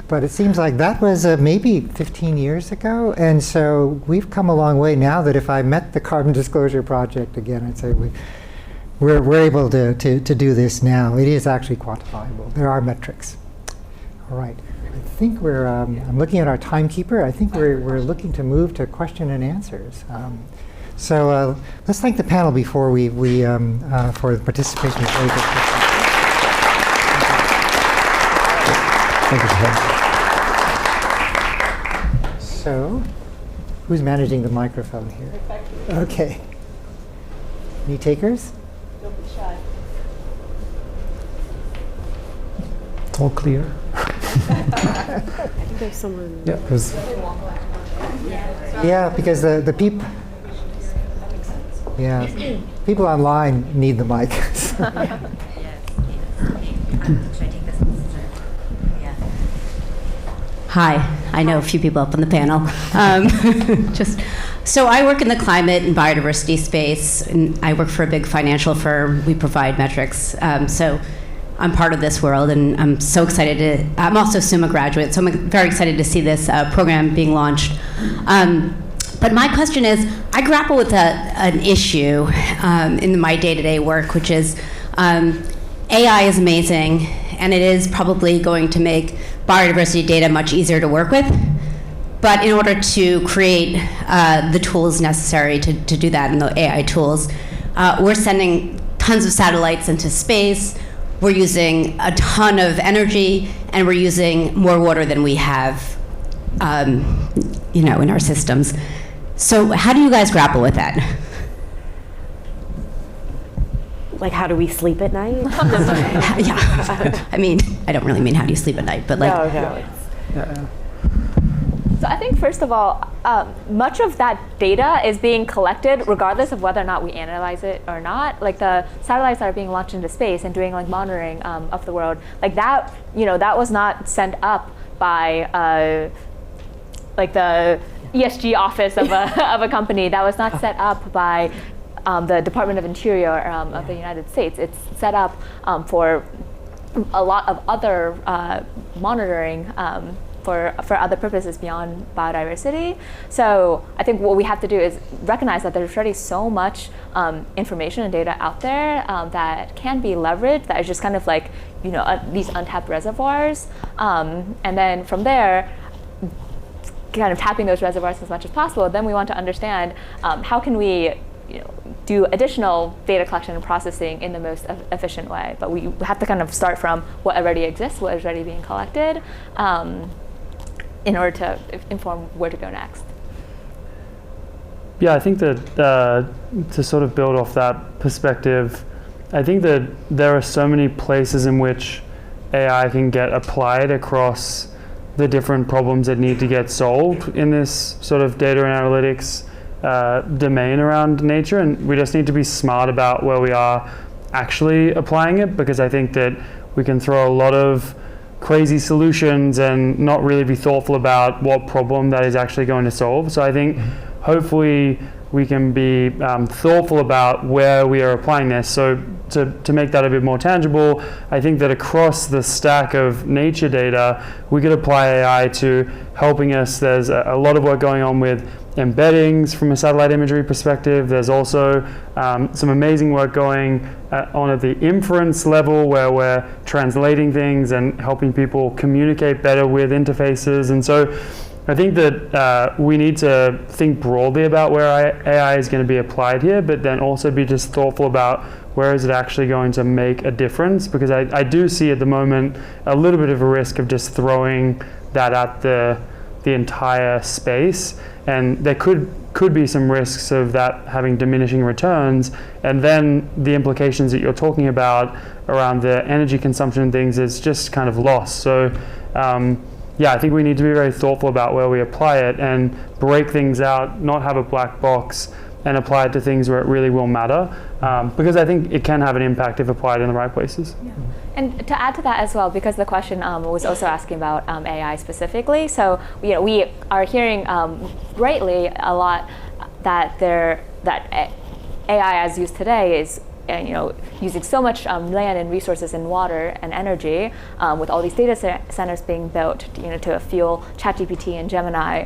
But it seems like that was maybe 15 years ago. And so we've come a long way now that if I met the Carbon Disclosure Project again, I'd say we're able to do this now. It is actually quantifiable. There are metrics. All right. I think I'm looking at our timekeeper. I think we're looking to move to question and answers. So let's thank the panel before we for the participation. Thank you, Shahid. So, who's managing the microphone here? Okay. Any takers? Don't be shy. It's all clear. I think there's someone. Yeah, there's Yeah, because the people. Yeah, people online need the mic. Should I take this? Yeah. Hi, I know a few people up on the panel. So I work in the climate and biodiversity space, and I work for a big financial firm. We provide metrics. So I'm part of this world, and I'm so excited to. I'm also a SUMA graduate, so I'm very excited to see this program being launched. But my question is, I grapple with an issue in my day-to-day work, which is AI is amazing, and it is probably going to make biodiversity data much easier to work with. But in order to create the tools necessary to do that, and the AI tools, we're sending tons of satellites into space. We're using a ton of energy, and we're using more water than we have, in our systems. So how do you guys grapple with that? Like, how do we sleep at night? Yeah. I mean, I don't really mean how do you sleep at night, but like. No. So I think first of all, much of that data is being collected regardless of whether or not we analyze it or not. Like the satellites that are being launched into space and doing like monitoring of the world, like that, that was not sent up by like the ESG office of a company. That was not set up by the Department of Interior of the United States. It's set up for a lot of other monitoring for other purposes beyond biodiversity. So I think what we have to do is recognize that there's already so much information and data out there that can be leveraged, that is just kind of like, these untapped reservoirs. And then from there, kind of tapping those reservoirs as much as possible, then we want to understand how can we do additional data collection and processing in the most efficient way. But we have to kind of start from what already exists, what is already being collected, in order to inform where to go next. Yeah, I think that to sort of build off that perspective, I think that there are so many places in which AI can get applied across the different problems that need to get solved in this sort of data and analytics domain around nature, and we just need to be smart about where we are actually applying it, because I think that we can throw a lot of crazy solutions and not really be thoughtful about what problem that is actually going to solve. So I think hopefully we can be thoughtful about where we are applying this. So to make that a bit more tangible, I think that across the stack of nature data, we could apply AI to helping us. There's a lot of work going on with embeddings from a satellite imagery perspective. There's also some amazing work going on at the inference level, where we're translating things and helping people communicate better with interfaces. And so I think that we need to think broadly about where AI is going to be applied here, but then also be just thoughtful about where is it actually going to make a difference, because I do see at the moment a little bit of a risk of just throwing that at the entire space, and there could be some risks of that having diminishing returns, and then the implications that you're talking about around the energy consumption and things is just kind of lost. So yeah, I think we need to be very thoughtful about where we apply it and break things out, not have a black box, and apply it to things where it really will matter, because I think it can have an impact if applied in the right places. Yeah. And to add to that as well, because the question was also asking about AI specifically, so we are hearing rightly a lot that AI as used today is using so much land and resources and water and energy, with all these data centers being built to fuel ChatGPT and Gemini.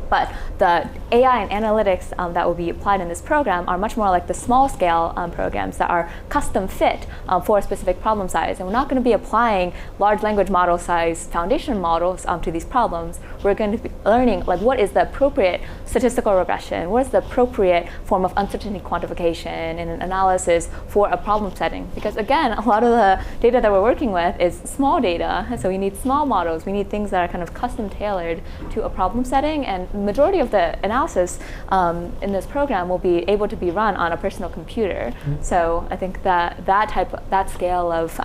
But the AI and analytics that will be applied in this program are much more like the small scale programs that are custom fit for a specific problem size. And we're not going to be applying large language model size foundation models to these problems. We're going to be learning like what is the appropriate statistical regression, what is the appropriate form of uncertainty quantification and an analysis for a problem setting. Because again, a lot of the data that we're working with is small data. So we need small models. We need things that are kind of custom tailored to a problem setting. And the majority of the analysis in this program will be able to be run on a personal computer. So I think that scale of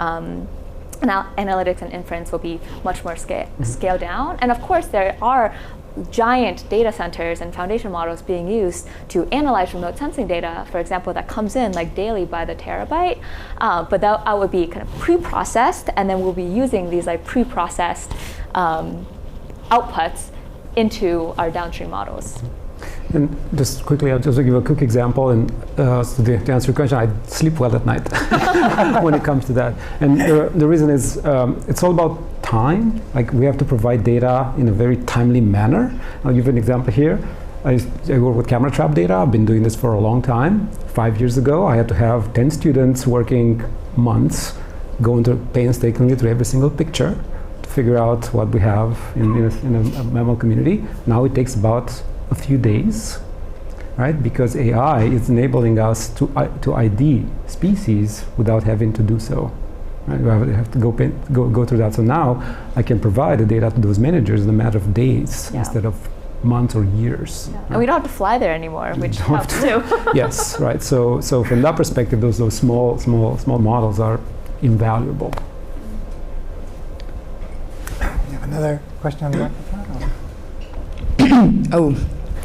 analytics and inference will be much more scaled down. And of course, there are giant data centers and foundation models being used to analyze remote sensing data, for example, that comes in like daily by the terabyte. But that would be kind of pre-processed, and then we'll be using these like pre-processed outputs into our downstream models. And just quickly, I'll just give a quick example. And so to answer your question, I sleep well at night when it comes to that. And the reason is it's all about time. Like we have to provide data in a very timely manner. I'll give you an example here. I work with camera trap data. I've been doing this for a long time. 5 years ago, I had to have 10 students working months, going painstakingly through every single picture to figure out what we have in a mammal community. Now it takes about a few days, right? Because AI is enabling us to ID species without having to do so. Right? We have to go through that. So now I can provide the data to those managers in a matter of days instead of months or years. Yeah. Right? And we don't have to fly there anymore, which helps too. Yes, right. So from that perspective, those small models are invaluable. You have another question on the microphone? Oh,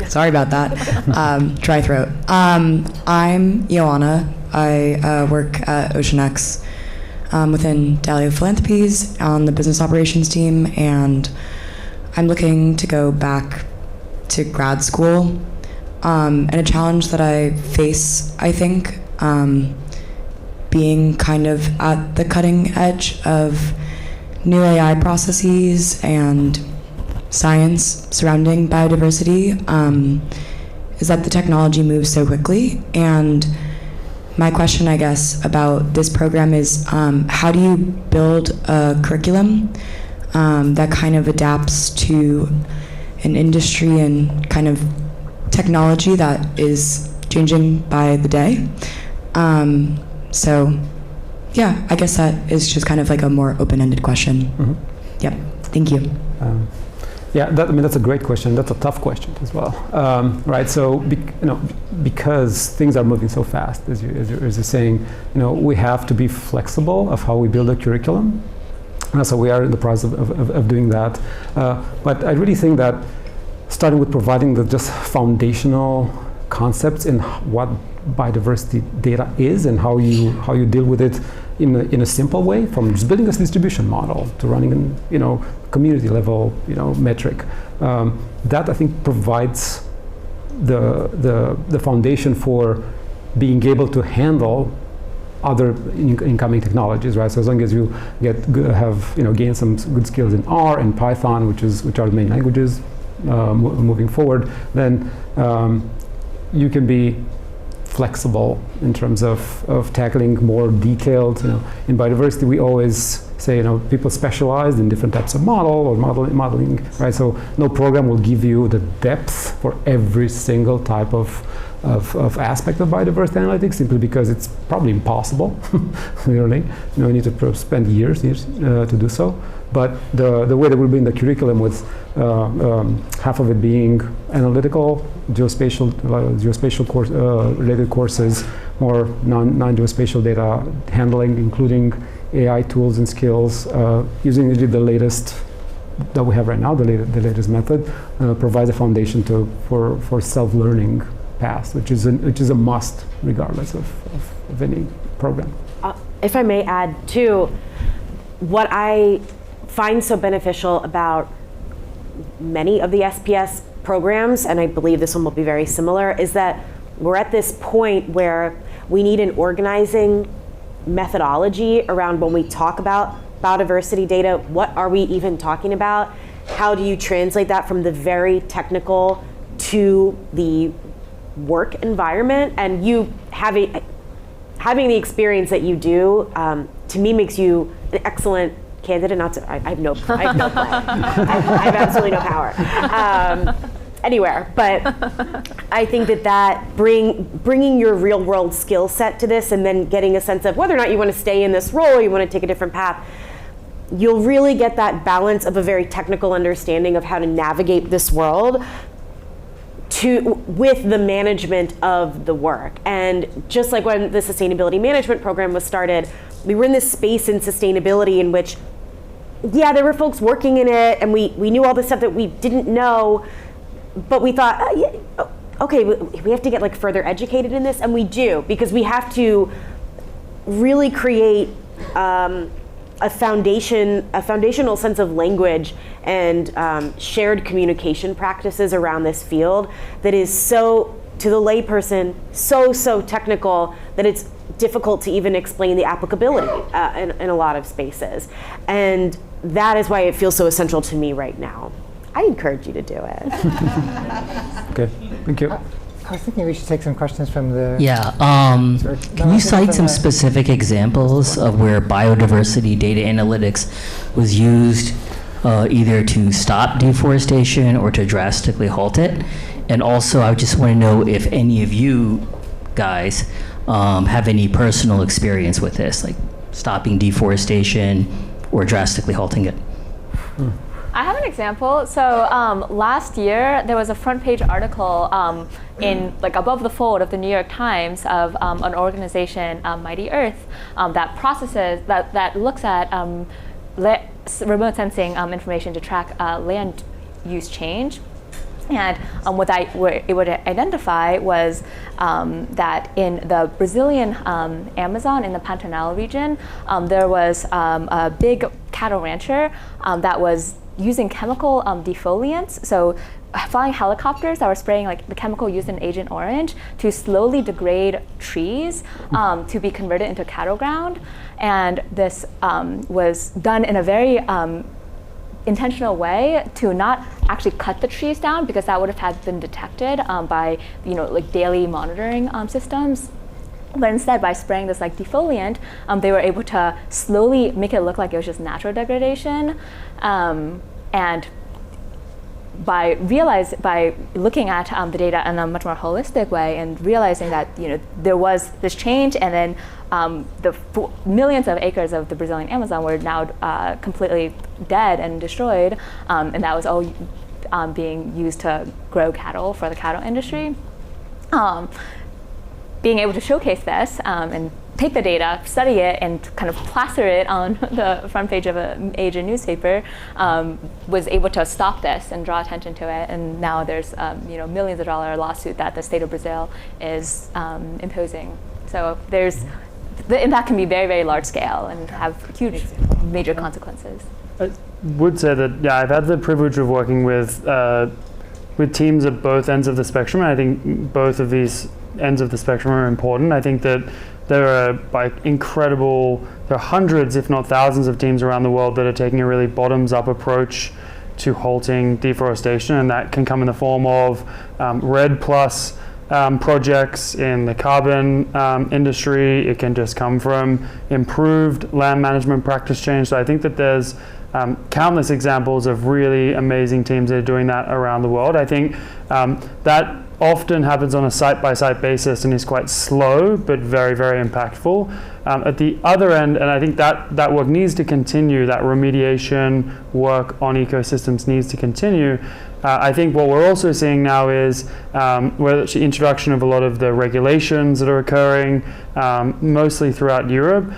sorry about that. Dry throat. I'm Ioana. I work at OceanX within Dalio Philanthropies on the business operations team, and I'm looking to go back to grad school. And a challenge that I face, I think, being kind of at the cutting edge of new AI processes and science surrounding biodiversity, is that the technology moves so quickly. And my question, I guess, about this program is how do you build a curriculum that kind of adapts to an industry and kind of technology that is changing by the day? So yeah, I guess that is just kind of like a more open-ended question. Mm-hmm. Yep, thank you. Yeah, that's a great question. That's a tough question as well, right? So, because things are moving so fast, as you're saying, we have to be flexible of how we build a curriculum. So we are in the process of doing that. But I really think that starting with providing the just foundational concepts in what biodiversity data is and how you deal with it in a simple way, from just building this distribution model to running community level metric, that I think provides the foundation for being able to handle other incoming technologies, right? So as long as you gain some good skills in R and Python, which are the main languages moving forward, then you can be flexible in terms of tackling more detailed. In biodiversity, we always say people specialize in different types of modeling, right? So no program will give you the depth for every single type of aspect of biodiversity analytics, simply because it's probably impossible. Really, you need to spend years to do so. But the way that we'll be in the curriculum, with half of it being analytical, geospatial course, related courses, more non-geospatial data handling, including AI tools and skills, using the latest that we have right now, the latest method, provides a foundation for self-learning paths, which is a must regardless of any program. If I may add too, what I find so beneficial about many of the SPS programs, and I believe this one will be very similar, is that we're at this point where we need an organizing methodology around when we talk about biodiversity data. What are we even talking about? how do you translate that from the very technical to the work environment? And you having the experience that you do, to me, makes you an excellent candidate. Not to, I have no play. I have absolutely no power anywhere. But I think that bringing your real world skill set to this, and then getting a sense of whether or not you want to stay in this role or you want to take a different path, you'll really get that balance of a very technical understanding of how to navigate this world with the management of the work. And just like when the sustainability management program was started, we were in this space in sustainability in which, yeah, there were folks working in it, and we knew all the stuff that we didn't know, but we thought, okay, we have to get further educated in this, and we do, because we have to really create a foundational sense of language and shared communication practices around this field that is so, to the layperson, so technical that it's difficult to even explain the applicability in a lot of spaces. And that is why it feels so essential to me right now. I encourage you to do it. Okay, thank you. I was thinking we should take some questions from the... Yeah, can you cite some specific examples of where biodiversity data analytics was used either to stop deforestation or to drastically halt it? And also, I just want to know if any of you guys have any personal experience with this, like stopping deforestation or drastically halting it. I have an example. So last year, there was a front page article in above the fold of the New York Times of an organization, Mighty Earth, that looks at remote sensing information to track land use change. And what it would identify was that in the Brazilian Amazon, in the Pantanal region, there was a big cattle rancher that was using chemical defoliants, so flying helicopters that were spraying the chemical used in Agent Orange to slowly degrade trees to be converted into cattle ground. And this was done in a very intentional way to not actually cut the trees down, because that would have been detected by daily monitoring systems. But instead, by spraying this defoliant, they were able to slowly make it look like it was just natural degradation. And by looking at the data in a much more holistic way and realizing that there was this change, and then millions of acres of the Brazilian Amazon were now completely dead and destroyed, and that was all being used to grow cattle for the cattle industry. Being able to showcase this and take the data, study it, and kind of plaster it on the front page of an Asian newspaper, was able to stop this and draw attention to it. And now there's millions of dollar lawsuit that the state of Brazil is imposing. So the impact can be very, very large scale and have huge, major consequences. I would say that, yeah, I've had the privilege of working with teams at both ends of the spectrum. And I think both of these ends of the spectrum are important. I think that there are hundreds, if not thousands, of teams around the world that are taking a really bottoms-up approach to halting deforestation, and that can come in the form of REDD+ projects in the carbon industry. It can just come from improved land management practice change. So I think that there's countless examples of really amazing teams that are doing that around the world. I think that often happens on a site-by-site basis and is quite slow, but very, very impactful. At the other end, and I think that work needs to continue, that remediation work on ecosystems needs to continue. I think what we're also seeing now is the introduction of a lot of the regulations that are occurring, mostly throughout Europe,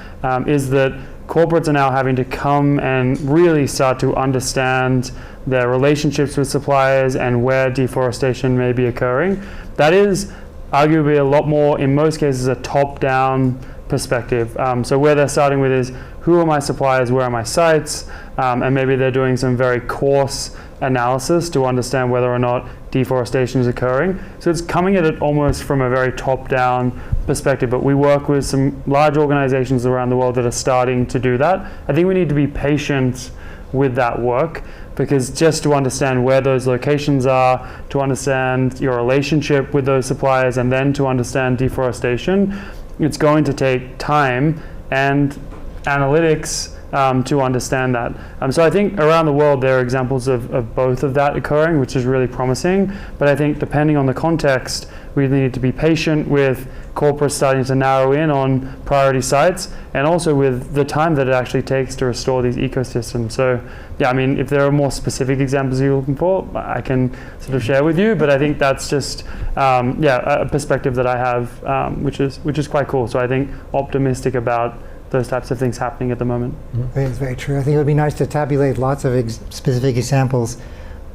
is that corporates are now having to come and really start to understand their relationships with suppliers and where deforestation may be occurring. That is arguably a lot more, in most cases, a top-down perspective. So where they're starting with is, who are my suppliers, where are my sites, and maybe they're doing some very coarse analysis to understand whether or not deforestation is occurring. So it's coming at it almost from a very top-down perspective, but we work with some large organizations around the world that are starting to do that. I think we need to be patient with that work. because just to understand where those locations are, to understand your relationship with those suppliers, and then to understand deforestation, it's going to take time and analytics to understand that. So I think around the world there are examples of both of that occurring, which is really promising. But I think depending on the context, we need to be patient with corporates starting to narrow in on priority sites, and also with the time that it actually takes to restore these ecosystems. So yeah, I mean, if there are more specific examples you're looking for, I can sort of share with you, but I think that's just a perspective that I have, which is quite cool. So I think optimistic about those types of things happening at the moment. It's very true. I think it would be nice to tabulate lots of specific examples,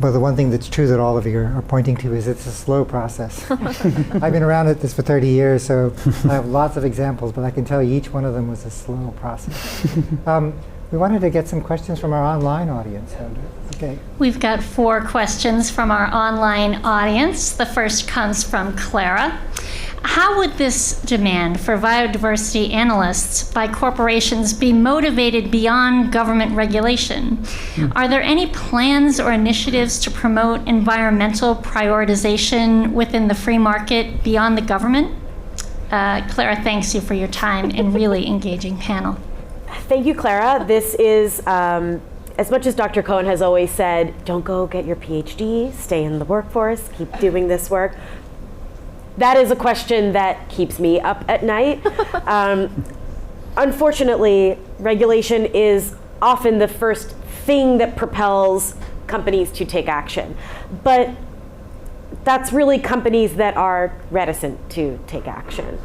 but the one thing that's true that all of you are pointing to is it's a slow process. I've been around at this for 30 years, so I have lots of examples, but I can tell you each one of them was a slow process. We wanted to get some questions from our online audience. Okay. We've got 4 questions from our online audience. The first comes from Clara. How would this demand for biodiversity analysts by corporations be motivated beyond government regulation? Are there any plans or initiatives to promote environmental prioritization within the free market beyond the government? Clara thanks you for your time and really engaging panel. Thank you, Clara. This is, as much as Dr. Cohen has always said, don't go get your PhD, stay in the workforce, keep doing this work. That is a question that keeps me up at night. Unfortunately, regulation is often the first thing that propels companies to take action. But that's really companies that are reticent to take action.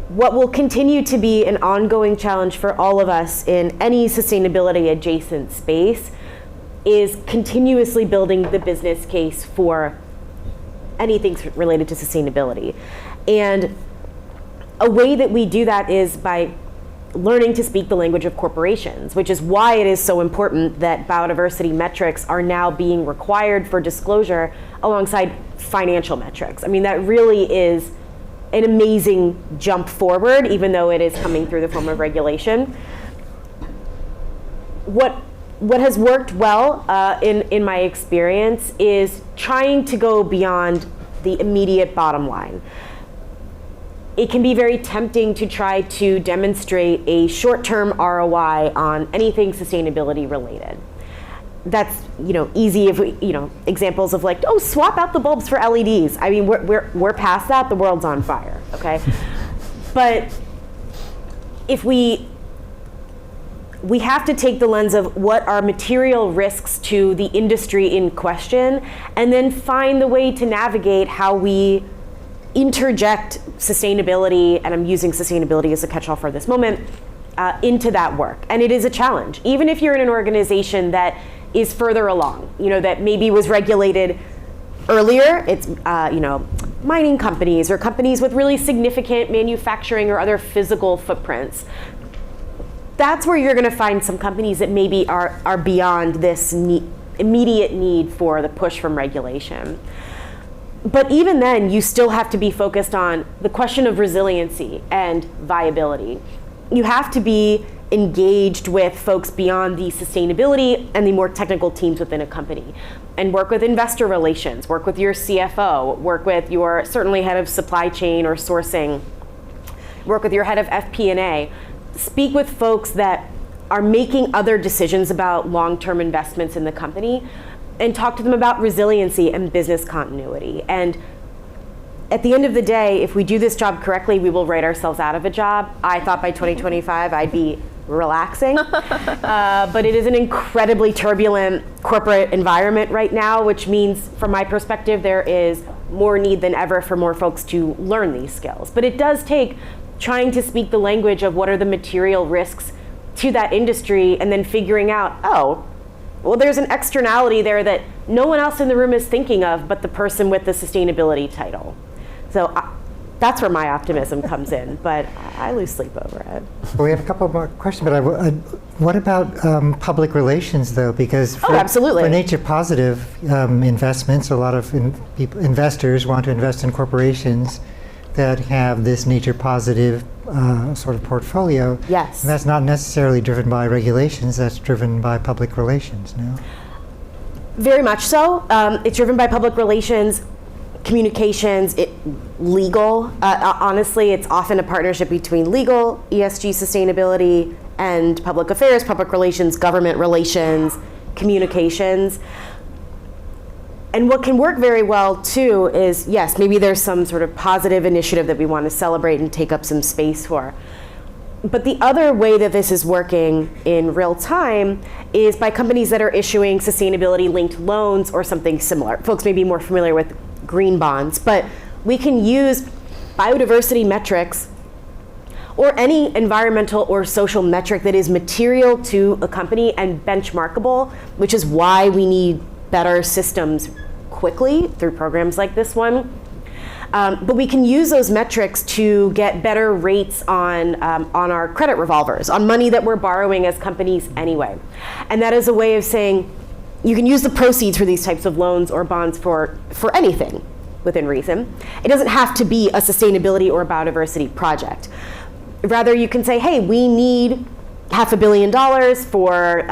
What will continue to be an ongoing challenge for all of us in any sustainability adjacent space is continuously building the business case for anything related to sustainability. And a way that we do that is by learning to speak the language of corporations, which is why it is so important that biodiversity metrics are now being required for disclosure alongside financial metrics. I mean, that really is an amazing jump forward, even though it is coming through the form of regulation. What has worked well in my experience is trying to go beyond the immediate bottom line. It can be very tempting to try to demonstrate a short-term ROI on anything sustainability related. That's easy if we examples of like, oh, swap out the bulbs for LEDs. I mean, we're past that. The world's on fire. Okay, but if we have to take the lens of what are material risks to the industry in question, and then find the way to navigate how we interject sustainability, and I'm using sustainability as a catch-all for this moment, into that work. And it is a challenge. Even if you're in an organization that is further along, that maybe was regulated earlier, it's mining companies or companies with really significant manufacturing or other physical footprints. That's where you're going to find some companies that maybe are beyond this immediate need for the push from regulation. But even then, you still have to be focused on the question of resiliency and viability. You have to be engaged with folks beyond the sustainability and the more technical teams within a company, and work with investor relations, work with your CFO, work with your certainly head of supply chain or sourcing, work with your head of FP&A. Speak with folks that are making other decisions about long-term investments in the company, and talk to them about resiliency and business continuity. And at the end of the day, if we do this job correctly, we will write ourselves out of a job. I thought by 2025 I'd be relaxing, but it is an incredibly turbulent corporate environment right now, which means, from my perspective, there is more need than ever for more folks to learn these skills. But it does take trying to speak the language of what are the material risks to that industry, and then figuring out, oh, well, there's an externality there that no one else in the room is thinking of but the person with the sustainability title. So that's where my optimism comes in, but I lose sleep over it. Well, we have a couple more questions, but what about public relations, though? Because absolutely. For nature positive investments, a lot of investors want to invest in corporations that have this nature positive sort of portfolio. Yes. And that's not necessarily driven by regulations, that's driven by public relations, no? Very much so. It's driven by public relations, communications, legal. Honestly, it's often a partnership between legal, ESG sustainability, and public affairs, public relations, government relations, communications. And what can work very well, too, is, yes, maybe there's some sort of positive initiative that we want to celebrate and take up some space for. But the other way that this is working in real time is by companies that are issuing sustainability-linked loans or something similar. Folks may be more familiar with green bonds, but we can use biodiversity metrics or any environmental or social metric that is material to a company and benchmarkable, which is why we need better systems quickly through programs like this one. But we can use those metrics to get better rates on our credit revolvers, on money that we're borrowing as companies anyway. And that is a way of saying you can use the proceeds for these types of loans or bonds for anything within reason. It doesn't have to be a sustainability or a biodiversity project. Rather, you can say, hey, we need $500 million for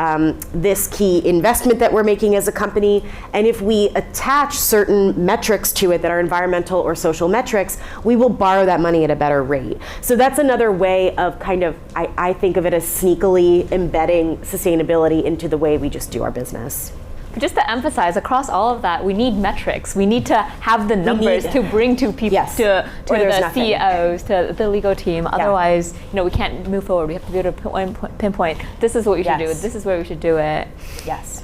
this key investment that we're making as a company, and if we attach certain metrics to it that are environmental or social metrics, we will borrow that money at a better rate. So that's another way of kind of, I think of it as sneakily embedding sustainability into the way we just do our business. Just to emphasize, across all of that, we need metrics. We need to have the numbers to bring to people, yes. to the nothing. CEOs, to the legal team. Otherwise, we can't move forward. We have to be able to pinpoint, this is what we should do, this is where we should do it. Yes.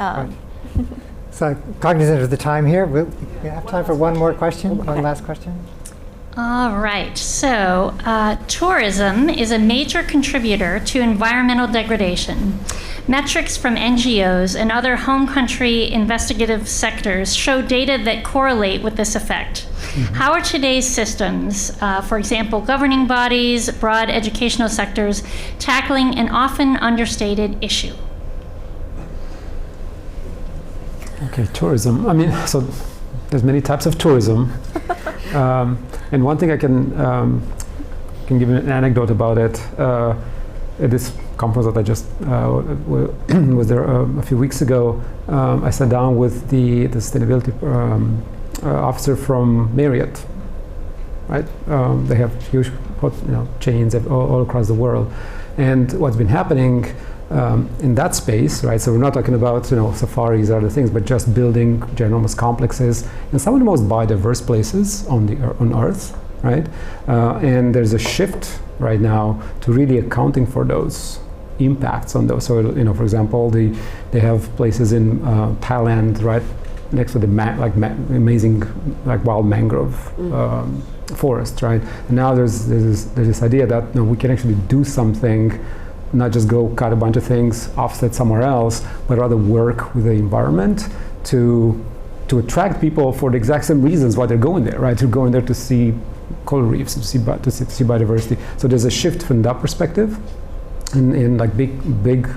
So cognizant of the time here, we have time for one more question, one last question. All right, so tourism is a major contributor to environmental degradation. Metrics from NGOs and other home country investigative sectors show data that correlate with this effect. Mm-hmm. How are today's systems, for example, governing bodies, broad educational sectors, tackling an often understated issue? Okay, tourism. I mean, so there's many types of tourism. And one thing I can give you an anecdote about it. At this conference that I just was there a few weeks ago, I sat down with the sustainability officer from Marriott. Right? They have huge chains all across the world, and what's been happening in that space, right? So we're not talking about safaris or other things, but just building ginormous complexes in some of the most biodiverse places on Earth, right? And there's a shift right now to really accounting for those impacts on those. So for example, they have places in Thailand, right, next to the amazing wild mangrove forest, right? And now there's this idea that we can actually do something. Not just go cut a bunch of things, offset somewhere else, but rather work with the environment to attract people for the exact same reasons why they're going there, right? To go in there to see coral reefs, to see biodiversity. So there's a shift from that perspective, in big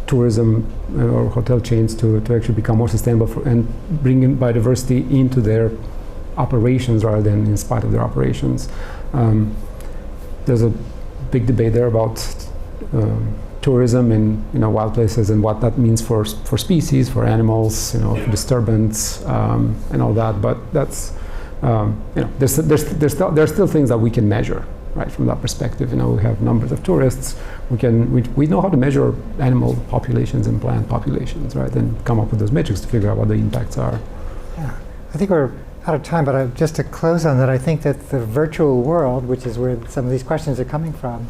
tourism or hotel chains to actually become more sustainable and bring in biodiversity into their operations rather than in spite of their operations. There's a big debate there about tourism in wild places and what that means for species, for animals, disturbance and all that. But that's there's still things that we can measure, right? From that perspective, we have numbers of tourists. We know how to measure animal populations and plant populations, right? And come up with those metrics to figure out what the impacts are. Yeah, I think we're out of time, but just to close on that, I think that the virtual world, which is where some of these questions are coming from,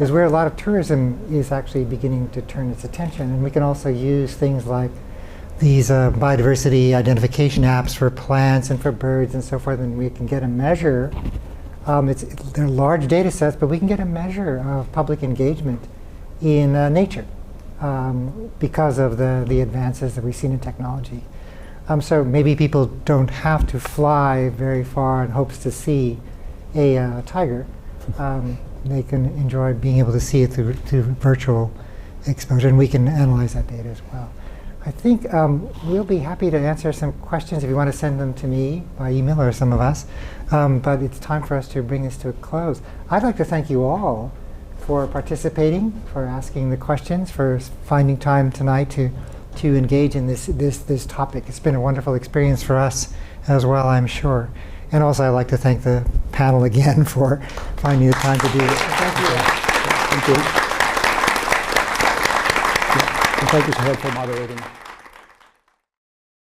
is where a lot of tourism is actually beginning to turn its attention. And we can also use things like these biodiversity identification apps for plants and for birds and so forth, and we can get a measure. They're large data sets, but we can get a measure of public engagement in nature because of the advances that we've seen in technology. So maybe people don't have to fly very far in hopes to see a tiger. They can enjoy being able to see it through virtual exposure, and we can analyze that data as well. I think we'll be happy to answer some questions if you want to send them to me by email or some of us. But it's time for us to bring this to a close. I'd like to thank you all for participating, for asking the questions, for finding time tonight to to engage in this topic. It's been a wonderful experience for us as well, I'm sure. And also, I'd like to thank the panel again for finding the time to do this. Thank you. Thank you. And thank you, Shahid, for moderating.